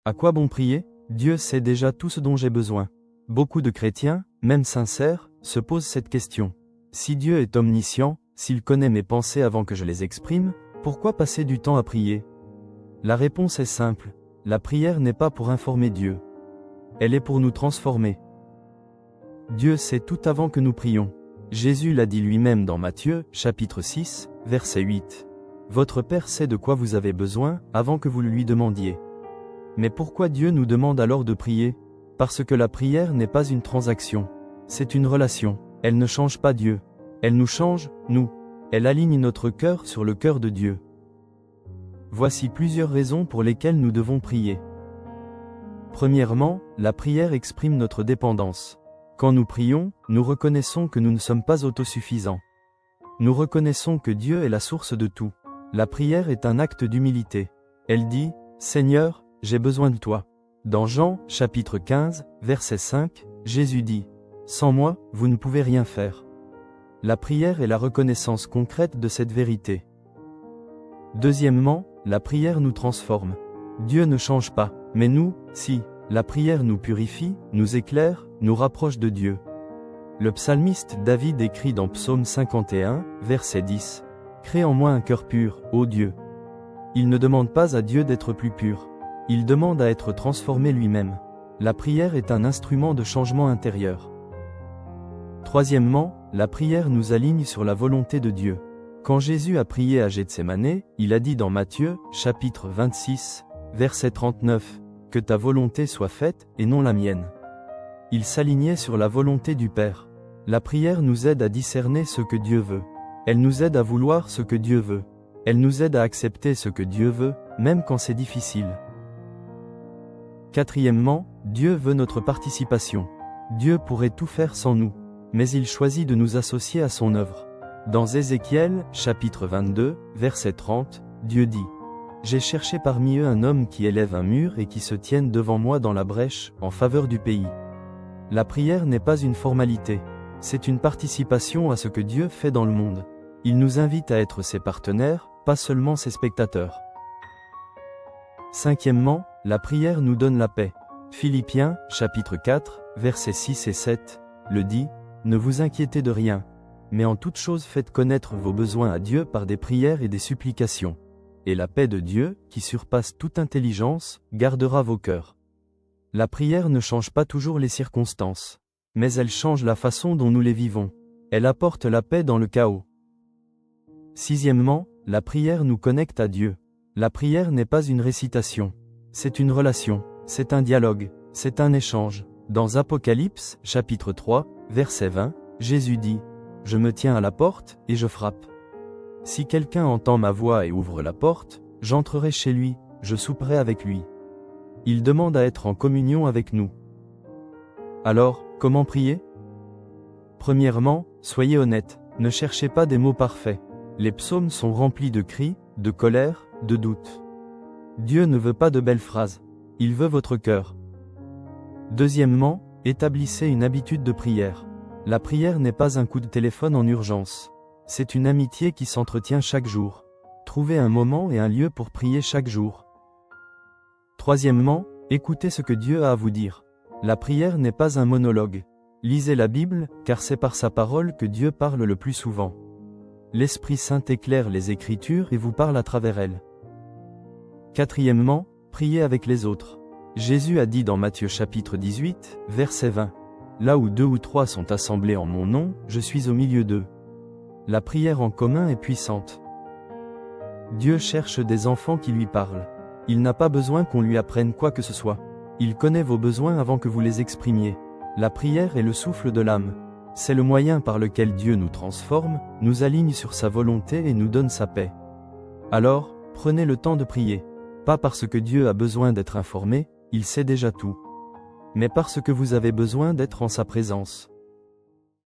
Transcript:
À quoi bon prier? Dieu sait déjà tout ce dont j'ai besoin. Beaucoup de chrétiens, même sincères, se posent cette question. Si Dieu est omniscient, s'il connaît mes pensées avant que je les exprime, pourquoi passer du temps à prier? La réponse est simple. La prière n'est pas pour informer Dieu. Elle est pour nous transformer. Dieu sait tout avant que nous prions. Jésus l'a dit lui-même dans Matthieu, chapitre 6, verset 8. Votre Père sait de quoi vous avez besoin avant que vous le lui demandiez. Mais pourquoi Dieu nous demande alors de prier? Parce que la prière n'est pas une transaction. C'est une relation. Elle ne change pas Dieu. Elle nous change, nous. Elle aligne notre cœur sur le cœur de Dieu. Voici plusieurs raisons pour lesquelles nous devons prier. Premièrement, la prière exprime notre dépendance. Quand nous prions, nous reconnaissons que nous ne sommes pas autosuffisants. Nous reconnaissons que Dieu est la source de tout. La prière est un acte d'humilité. Elle dit, « Seigneur, j'ai besoin de toi. » Dans Jean, chapitre 15, verset 5, Jésus dit, « Sans moi, vous ne pouvez rien faire. » La prière est la reconnaissance concrète de cette vérité. Deuxièmement, la prière nous transforme. Dieu ne change pas, mais nous, si. La prière nous purifie, nous éclaire, nous rapproche de Dieu. Le psalmiste David écrit dans Psaume 51, verset 10, « Crée en moi un cœur pur, ô Dieu. » Il ne demande pas à Dieu d'être plus pur. Il demande à être transformé lui-même. La prière est un instrument de changement intérieur. Troisièmement, la prière nous aligne sur la volonté de Dieu. Quand Jésus a prié à Gethsémanée, il a dit dans Matthieu, chapitre 26, verset 39, « Que ta volonté soit faite, et non la mienne. » Il s'alignait sur la volonté du Père. La prière nous aide à discerner ce que Dieu veut. Elle nous aide à vouloir ce que Dieu veut. Elle nous aide à accepter ce que Dieu veut, même quand c'est difficile. Quatrièmement, Dieu veut notre participation. Dieu pourrait tout faire sans nous, mais il choisit de nous associer à son œuvre. Dans Ézéchiel, chapitre 22, verset 30, Dieu dit, « J'ai cherché parmi eux un homme qui élève un mur et qui se tienne devant moi dans la brèche, en faveur du pays. » La prière n'est pas une formalité, c'est une participation à ce que Dieu fait dans le monde. Il nous invite à être ses partenaires, pas seulement ses spectateurs. Cinquièmement, la prière nous donne la paix. Philippiens, chapitre 4, versets 6 et 7, le dit, « Ne vous inquiétez de rien, mais en toute chose faites connaître vos besoins à Dieu par des prières et des supplications. Et la paix de Dieu, qui surpasse toute intelligence, gardera vos cœurs. » La prière ne change pas toujours les circonstances, mais elle change la façon dont nous les vivons. Elle apporte la paix dans le chaos. Sixièmement, la prière nous connecte à Dieu. La prière n'est pas une récitation. C'est une relation, c'est un dialogue, c'est un échange. Dans Apocalypse, chapitre 3, verset 20, Jésus dit, « Je me tiens à la porte, et je frappe. Si quelqu'un entend ma voix et ouvre la porte, j'entrerai chez lui, je souperai avec lui. » Il demande à être en communion avec nous. Alors, comment prier? Premièrement, soyez honnête, ne cherchez pas des mots parfaits. Les psaumes sont remplis de cris, de colère, de doutes. Dieu ne veut pas de belles phrases, il veut votre cœur. Deuxièmement, établissez une habitude de prière. La prière n'est pas un coup de téléphone en urgence. C'est une amitié qui s'entretient chaque jour. Trouvez un moment et un lieu pour prier chaque jour. Troisièmement, écoutez ce que Dieu a à vous dire. La prière n'est pas un monologue. Lisez la Bible, car c'est par sa parole que Dieu parle le plus souvent. L'Esprit Saint éclaire les Écritures et vous parle à travers elles. Quatrièmement, priez avec les autres. Jésus a dit dans Matthieu chapitre 18, verset 20, « Là où 2 ou 3 sont assemblés en mon nom, je suis au milieu d'eux. » La prière en commun est puissante. Dieu cherche des enfants qui lui parlent. Il n'a pas besoin qu'on lui apprenne quoi que ce soit. Il connaît vos besoins avant que vous les exprimiez. La prière est le souffle de l'âme. C'est le moyen par lequel Dieu nous transforme, nous aligne sur sa volonté et nous donne sa paix. Alors, prenez le temps de prier. Pas parce que Dieu a besoin d'être informé, il sait déjà tout. Mais parce que vous avez besoin d'être en sa présence.